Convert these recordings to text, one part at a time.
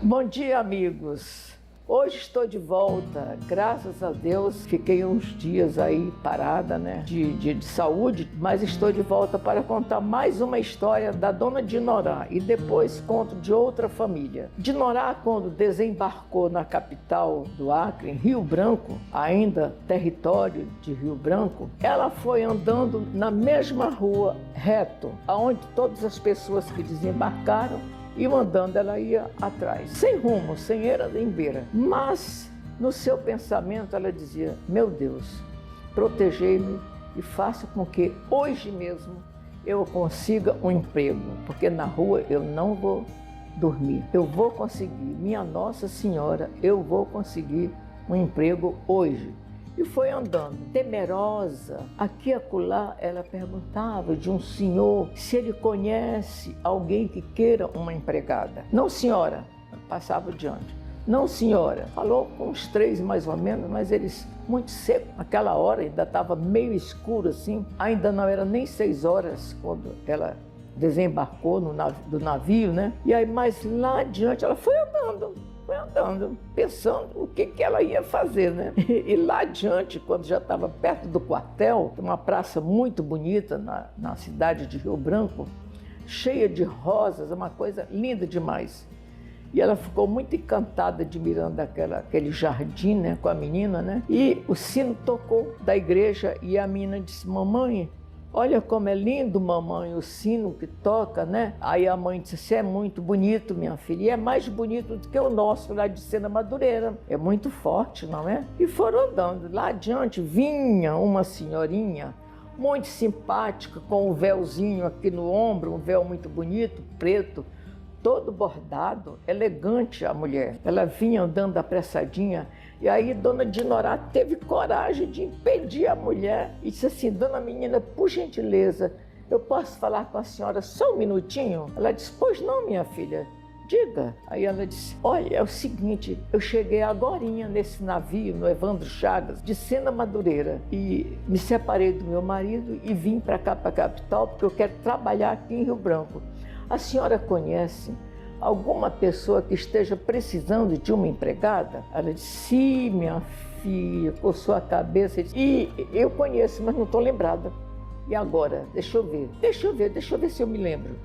Bom dia, amigos. Hoje estou de volta, graças a Deus. Fiquei uns dias aí parada, né, de saúde, mas estou de volta para contar mais uma história da dona Dinorá e depois conto de outra família. Dinorá, quando desembarcou na capital do Acre, em Rio Branco, ainda território de Rio Branco, ela foi andando na mesma rua reto, aonde todas as pessoas que desembarcaram iam andando, ela ia atrás, sem rumo, sem eira nem beira. Mas, no seu pensamento, ela dizia: meu Deus, protegei-me e faça com que hoje mesmo eu consiga um emprego, porque na rua eu não vou dormir. Eu vou conseguir, minha Nossa Senhora, eu vou conseguir um emprego hoje. E foi andando, temerosa. Aqui e acolá, ela perguntava de um senhor se ele conhece alguém que queira uma empregada. Não, senhora, passava adiante. Não, senhora. Falou com uns 3 mais ou menos, mas eles muito seco. Naquela hora ainda estava meio escuro assim, ainda não era nem 6 horas quando ela desembarcou do navio, né? E aí, mais lá adiante, ela foi andando, pensando o que ela ia fazer, né? E lá adiante, quando já estava perto do quartel, uma praça muito bonita na cidade de Rio Branco, cheia de rosas, uma coisa linda demais. E ela ficou muito encantada admirando aquele jardim, né, com a menina, né? E o sino tocou da igreja e a menina disse: mamãe, olha como é lindo, mamãe, o sino que toca, né? Aí a mãe disse: você é muito bonito, minha filha, e é mais bonito do que o nosso lá de Sena Madureira. É muito forte, não é? E foram andando. Lá adiante vinha uma senhorinha muito simpática, com um véuzinho aqui no ombro, um véu muito bonito, preto, todo bordado, elegante a mulher. Ela vinha andando apressadinha, e aí dona Dinorá teve coragem de impedir a mulher e disse assim: dona menina, por gentileza, eu posso falar com a senhora só um minutinho? Ela disse: pois não, minha filha, diga. Aí ela disse: olha, é o seguinte, eu cheguei agorinha nesse navio, no Evandro Chagas, de Sena Madureira, e me separei do meu marido e vim para cá, para a capital, porque eu quero trabalhar aqui em Rio Branco. A senhora conhece alguma pessoa que esteja precisando de uma empregada? Ela disse: sim, minha filha, coçou a cabeça e disse: e eu conheço, mas não estou lembrada. E agora? Deixa eu ver se eu me lembro.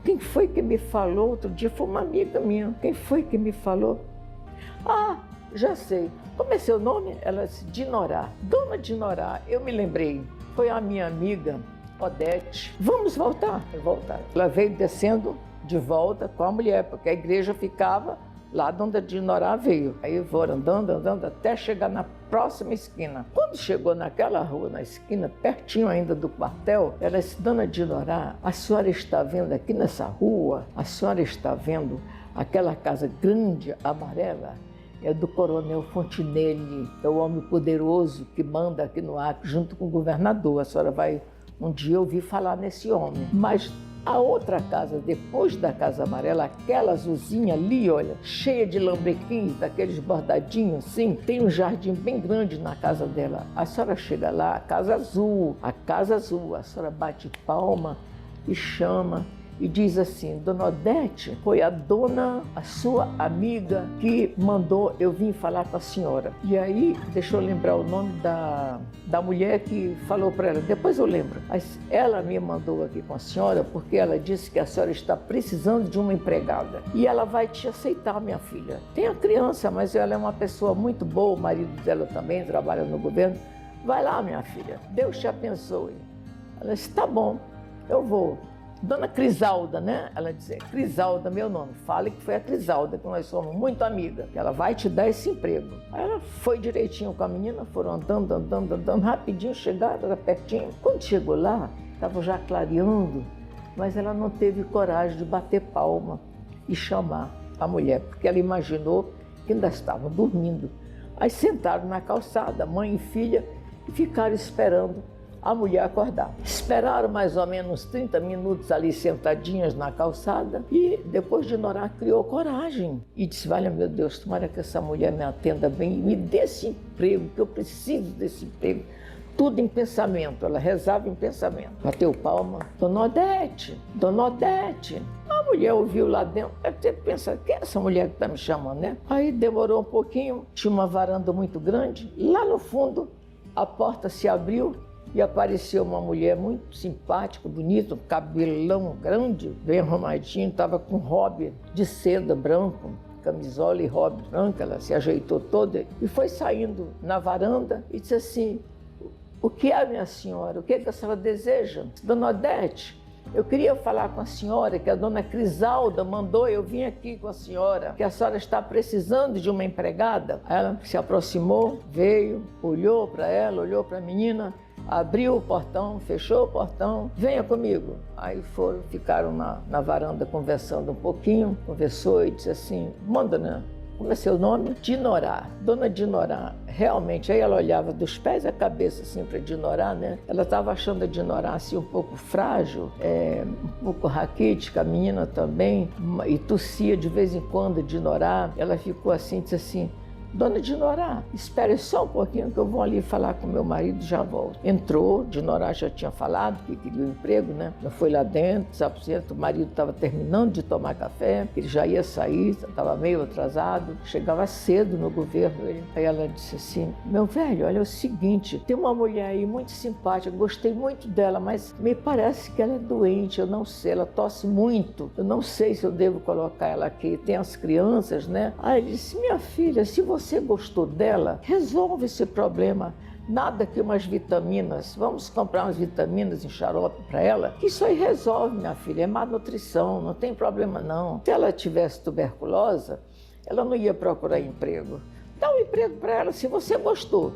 Quem foi que me falou outro dia? Foi uma amiga minha. Quem foi que me falou? Ah, já sei. Como é seu nome? Ela disse: Dinorá. Dona Dinorá, eu me lembrei. Foi a minha amiga Odete. Vamos voltar? Voltar. Ela veio descendo de volta com a mulher, porque a igreja ficava lá de onde a Dinorá veio. Aí foram andando até chegar na próxima esquina. Quando chegou naquela rua, na esquina, pertinho ainda do quartel, ela disse: dona Dinorá, a senhora está vendo aqui nessa rua, a senhora está vendo aquela casa grande, amarela? É do coronel Fontinelli, é o homem poderoso que manda aqui no Acre, junto com o governador. A senhora vai um dia ouvir falar nesse homem. Mas a outra casa, depois da Casa Amarela, aquela azulzinha ali, olha, cheia de lambrequins, daqueles bordadinhos assim, tem um jardim bem grande na casa dela. A senhora chega lá, a Casa Azul, a senhora bate palma e chama e diz assim: dona Odete, foi a sua amiga que mandou eu vim falar com a senhora. E aí, deixa eu lembrar o nome da mulher que falou para ela, depois eu lembro. Mas ela me mandou aqui com a senhora porque ela disse que a senhora está precisando de uma empregada. E ela vai te aceitar, minha filha. Tem a criança, mas ela é uma pessoa muito boa, o marido dela também trabalha no governo. Vai lá, minha filha, Deus te abençoe. Ela disse: tá bom, eu vou. Dona Crisalda, né? Ela dizia: Crisalda, meu nome. Fale que foi a Crisalda, que nós somos muito amigas. Ela vai te dar esse emprego. Aí ela foi direitinho com a menina, foram andando, rapidinho, chegaram, era pertinho. Quando chegou lá, estava já clareando, mas ela não teve coragem de bater palma e chamar a mulher, porque ela imaginou que ainda estavam dormindo. Aí sentaram na calçada, mãe e filha, e ficaram esperando a mulher acordar. Esperaram mais ou menos 30 minutos ali sentadinhas na calçada e depois Dinorá criou coragem e disse: olha, meu Deus, tomara que essa mulher me atenda bem e me dê esse emprego, que eu preciso desse emprego. tudo em pensamento, ela rezava em pensamento. Bateu palma, Dona Odete, Dona Odete. A mulher ouviu lá dentro, deve ter pensado, quem é essa mulher que está me chamando, né? Aí demorou um pouquinho, tinha uma varanda muito grande, lá no fundo a porta se abriu e apareceu uma mulher muito simpática, bonita, um cabelão grande, bem arrumadinho, estava com hobby de seda branco, camisola e hobby branco, ela se ajeitou toda e foi saindo na varanda e disse assim, o que é, minha senhora? O que é que a senhora deseja? Dona Odete, eu queria falar com a senhora, que a dona Crisalda mandou eu vim aqui com a senhora, que a senhora está precisando de uma empregada. Aí ela se aproximou, veio, olhou para ela, olhou para a menina, abriu o portão, fechou o portão, venha comigo. Aí ficaram na varanda conversando um pouquinho, conversou e disse assim, manda, né? Como é seu nome? Dinorá. Dona Dinorá, realmente, aí ela olhava dos pés à cabeça assim para Dinorá, né? Ela estava achando a Dinorá assim um pouco frágil, um pouco raquítica, a menina também, e tossia de vez em quando Dinorá. Ela ficou assim, disse assim, Dona Dinorá, espere só um pouquinho que eu vou ali falar com meu marido e já volto. Entrou, Dinorá já tinha falado que queria um emprego, né? Ela foi lá dentro, o marido estava terminando de tomar café, ele já ia sair, estava meio atrasado, chegava cedo no governo. Aí ela disse assim, meu velho, olha é o seguinte, tem uma mulher aí muito simpática, gostei muito dela, mas me parece que ela é doente, eu não sei, ela tosse muito, eu não sei se eu devo colocar ela aqui, tem as crianças, né? Aí ele disse, minha filha, se você gostou dela, resolve esse problema. Nada que umas vitaminas, vamos comprar umas vitaminas em xarope para ela, que isso aí resolve, minha filha, é má nutrição, não tem problema não. Se ela tivesse tuberculose, ela não ia procurar emprego. Dá um emprego para ela, se você gostou,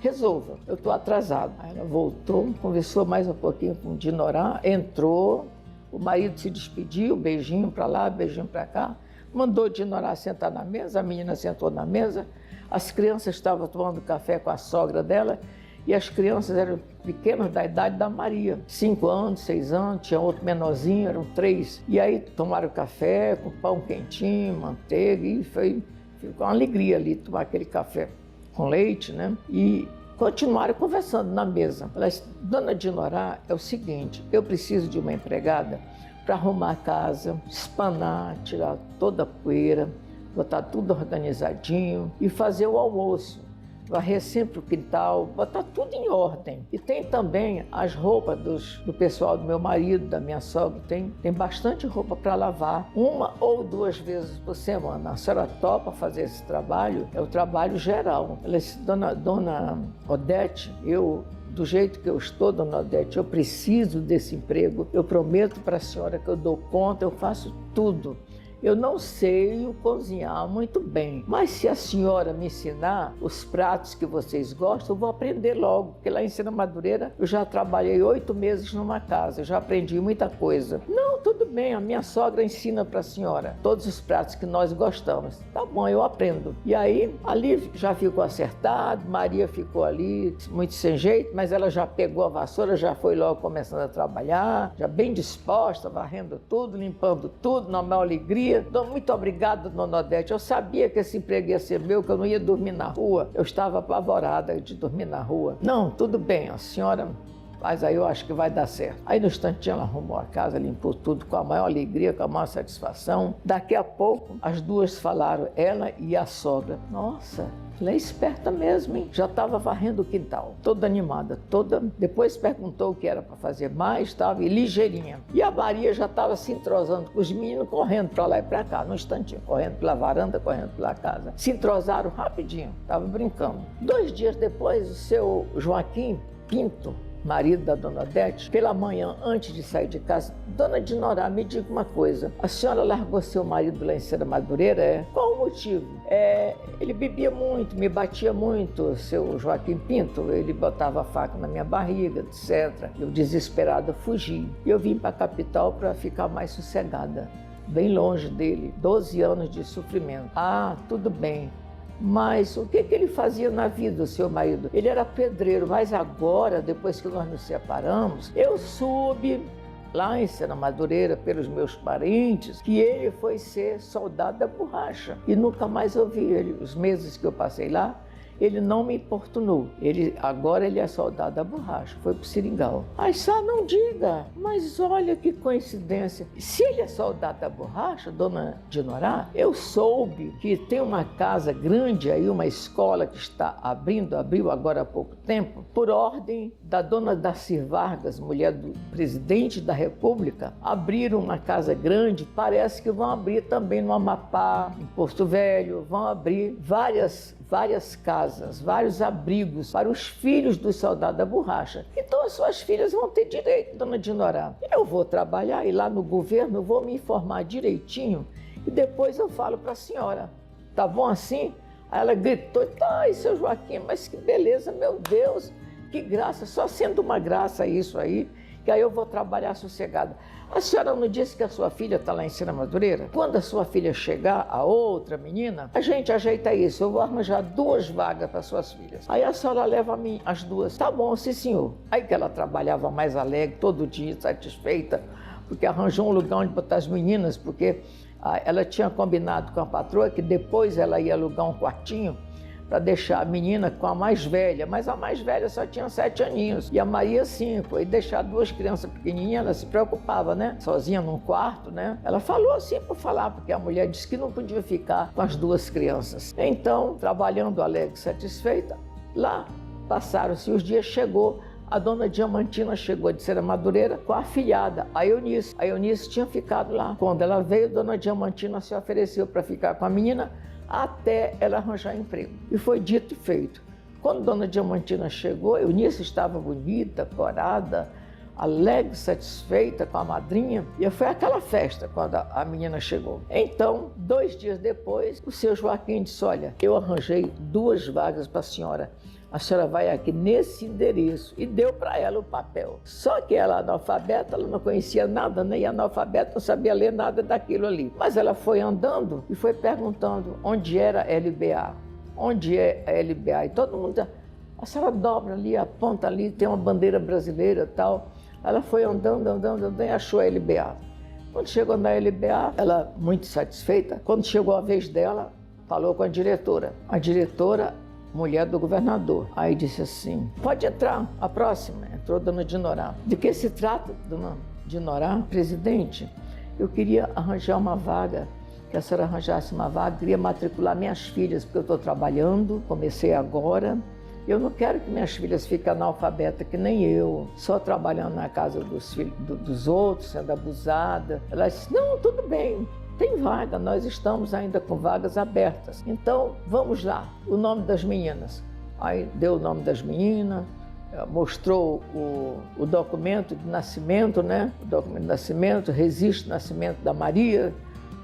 resolva, eu estou atrasado. Aí ela voltou, conversou mais um pouquinho com o Dinorá, entrou, o marido se despediu, beijinho para lá, beijinho para cá, mandou Dinorá sentar na mesa, a menina sentou na mesa, as crianças estavam tomando café com a sogra dela e as crianças eram pequenas da idade da Maria, 5 anos, 6 anos, tinha outro menorzinho, eram 3. E aí tomaram café com pão quentinho, manteiga e ficou uma alegria ali tomar aquele café com leite, né? E continuaram conversando na mesa. Ela disse, Dona Dinorá, é o seguinte, eu preciso de uma empregada para arrumar a casa, espanar, tirar toda a poeira, botar tudo organizadinho e fazer o almoço, varrer sempre o quintal, botar tudo em ordem. E tem também as roupas do pessoal do meu marido, da minha sogra, tem bastante roupa para lavar, 1 ou 2 vezes por semana. A senhora topa fazer esse trabalho, é o trabalho geral. Ela disse, Dona Odete, do jeito que eu estou, Dona Odete, eu preciso desse emprego, eu prometo para a senhora que eu dou conta, eu faço tudo. Eu não sei cozinhar muito bem, mas se a senhora me ensinar os pratos que vocês gostam, eu vou aprender logo, porque lá em Sena Madureira eu já trabalhei 8 meses numa casa, eu já aprendi muita coisa. Não, tudo bem, a minha sogra ensina para a senhora todos os pratos que nós gostamos. Tá bom, eu aprendo. E aí, ali já ficou acertado, Maria ficou ali muito sem jeito, mas ela já pegou a vassoura, já foi logo começando a trabalhar, já bem disposta, varrendo tudo, limpando tudo, na maior alegria. Muito obrigada, Dona Odete. Eu sabia que esse emprego ia ser meu, que eu não ia dormir na rua. Eu estava apavorada de dormir na rua. Não, tudo bem, a senhora, mas aí eu acho que vai dar certo. Aí no instantinho ela arrumou a casa, limpou tudo com a maior alegria, com a maior satisfação. Daqui a pouco, as duas falaram, ela e a sogra. Nossa, ela é esperta mesmo, hein? Já estava varrendo o quintal, toda animada, Depois perguntou o que era para fazer mais, estava ligeirinha. E a Maria já estava se entrosando com os meninos, correndo para lá e para cá, no instantinho, correndo pela varanda, correndo pela casa. Se entrosaram rapidinho, estavam brincando. 2 dias depois, o seu Joaquim Pinto, marido da Dona Odete, pela manhã, antes de sair de casa, Dona Dinorá, me diga uma coisa, a senhora largou seu marido lá em Sena Madureira? Qual o motivo? Ele bebia muito, me batia muito, seu Joaquim Pinto, ele botava a faca na minha barriga, etc. Eu, desesperada, fugi. E eu vim para a capital para ficar mais sossegada, bem longe dele, 12 anos de sofrimento. Ah, tudo bem. Mas o que ele fazia na vida, o seu marido? Ele era pedreiro, mas agora, depois que nós nos separamos, eu soube lá em Sena Madureira, pelos meus parentes, que ele foi ser soldado da borracha. E nunca mais ouvi ele. Os meses que eu passei lá, ele não me importunou. Agora ele é soldado da borracha, foi pro Seringal. Aí só não diga, mas olha que coincidência. Se ele é soldado da borracha, dona Dinorá, eu soube que tem uma casa grande aí, uma escola que está abriu agora há pouco tempo, por ordem da dona Darcy Vargas, mulher do presidente da República, abriram uma casa grande, parece que vão abrir também no Amapá, em Porto Velho, vão abrir várias casas, vários abrigos para os filhos dos soldados da borracha. Então as suas filhas vão ter direito, dona Dinorá. Eu vou trabalhar e lá no governo eu vou me informar direitinho e depois eu falo para a senhora. Tá bom assim? Aí ela gritou, ai, seu Joaquim, mas que beleza, meu Deus, que graça, só sendo uma graça isso aí, que aí eu vou trabalhar sossegada. A senhora não disse que a sua filha está lá em Serra Madureira? Quando a sua filha chegar, a outra menina, a gente ajeita isso, eu vou arranjar 2 vagas para suas filhas. Aí a senhora leva a mim as 2. Tá bom, sim senhor. Aí que ela trabalhava mais alegre, todo dia, satisfeita, porque arranjou um lugar onde botar as meninas, porque ela tinha combinado com a patroa que depois ela ia alugar um quartinho para deixar a menina com a mais velha, mas a mais velha só tinha 7 aninhos e a Maria 5, e deixar 2 crianças pequenininhas, ela se preocupava, né? Sozinha num quarto, né? Ela falou assim por falar, porque a mulher disse que não podia ficar com as 2 crianças. Então, trabalhando alegre e satisfeita, lá passaram-se os dias, chegou a dona Diamantina, chegou de Serra Madureira com a afilhada, a Eunice. A Eunice tinha ficado lá. Quando ela veio, dona Diamantina se ofereceu para ficar com a menina até ela arranjar emprego. E foi dito e feito. Quando dona Diamantina chegou, Eunice estava bonita, corada, alegre, satisfeita com a madrinha. E foi aquela festa quando a menina chegou. Então, 2 dias depois, o seu Joaquim disse, olha, eu arranjei 2 vagas para a senhora. A senhora vai aqui nesse endereço, e deu para ela o papel. Só que ela, analfabeta, ela não conhecia nada, nem analfabeta, não sabia ler nada daquilo ali. Mas ela foi andando e foi perguntando onde era a LBA, onde é a LBA. E todo mundo, a senhora dobra ali, aponta ali, tem uma bandeira brasileira e tal. Ela foi andando e achou a LBA. Quando chegou na LBA, ela, muito satisfeita, quando chegou a vez dela, falou com a diretora. A diretora, mulher do governador. Aí disse assim, pode entrar, a próxima. Entrou dona Dinorá. De que se trata, dona Dinorá? Presidente, eu queria arranjar uma vaga, que a senhora arranjasse uma vaga, queria matricular minhas filhas, porque eu estou trabalhando, comecei agora. Eu não quero que minhas filhas fiquem analfabetas, que nem eu, só trabalhando na casa dos filhos dos outros, sendo abusada. Ela disse, não, tudo bem. Tem vaga, nós estamos ainda com vagas abertas. Então, vamos lá, o nome das meninas. Aí deu o nome das meninas, mostrou o documento de nascimento, né? O documento de nascimento, registro de nascimento da Maria,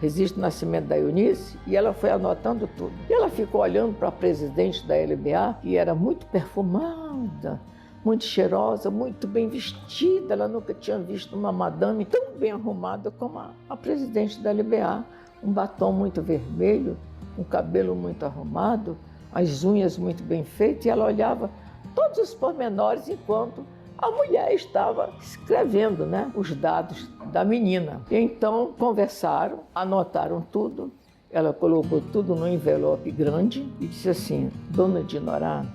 registro de nascimento da Eunice, e ela foi anotando tudo. E ela ficou olhando para a presidente da LBA, que era muito perfumada, muito cheirosa, muito bem vestida. Ela nunca tinha visto uma madame tão bem arrumada como a presidente da LBA. Um batom muito vermelho, um cabelo muito arrumado, as unhas muito bem feitas, e ela olhava todos os pormenores enquanto a mulher estava escrevendo, né, os dados da menina. E então conversaram, anotaram tudo, ela colocou tudo num envelope grande e disse assim, dona Dinorá,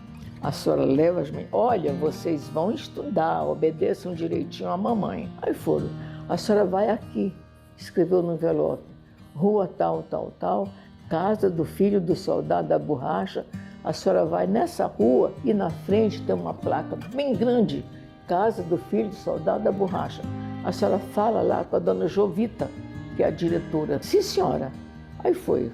a senhora leva as meninas, olha, vocês vão estudar, obedeçam direitinho à mamãe. Aí foram, a senhora vai aqui, escreveu no envelope, rua tal, tal, tal, casa do filho do soldado da borracha, a senhora vai nessa rua e na frente tem uma placa bem grande, casa do filho do soldado da borracha. A senhora fala lá com a dona Jovita, que é a diretora. Sim, senhora. Aí foi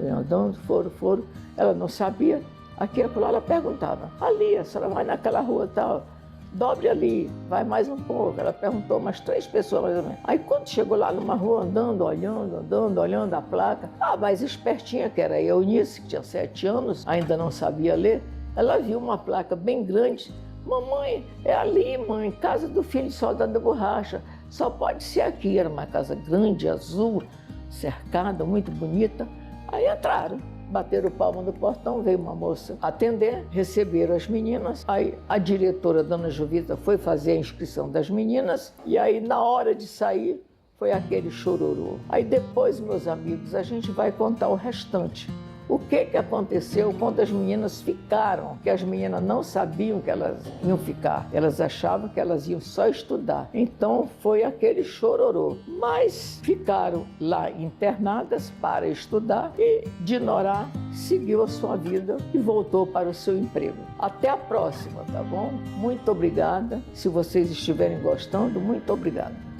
andando, foram, ela não sabia. Aqui acolá ela perguntava, ali, a senhora vai naquela rua tal, dobre ali, vai mais um pouco. Ela perguntou umas 3 pessoas mais ou menos. Aí quando chegou lá numa rua, andando, olhando a placa, a mais espertinha, que era a Eunice, que tinha 7 anos, ainda não sabia ler, ela viu uma placa bem grande, mamãe, é ali, mãe, casa do filho de soldado da borracha, só pode ser aqui. Era uma casa grande, azul, cercada, muito bonita. Aí entraram. Bateram palma no portão, veio uma moça atender, receberam as meninas. Aí a diretora, dona Jovita, foi fazer a inscrição das meninas. E aí, na hora de sair, foi aquele chororô. Aí depois, meus amigos, a gente vai contar o restante. O que aconteceu quando as meninas ficaram? Que as meninas não sabiam que elas iam ficar. Elas achavam que elas iam só estudar. Então foi aquele chororô. Mas ficaram lá internadas para estudar e Dinorá seguiu a sua vida e voltou para o seu emprego. Até a próxima, tá bom? Muito obrigada. Se vocês estiverem gostando, muito obrigada.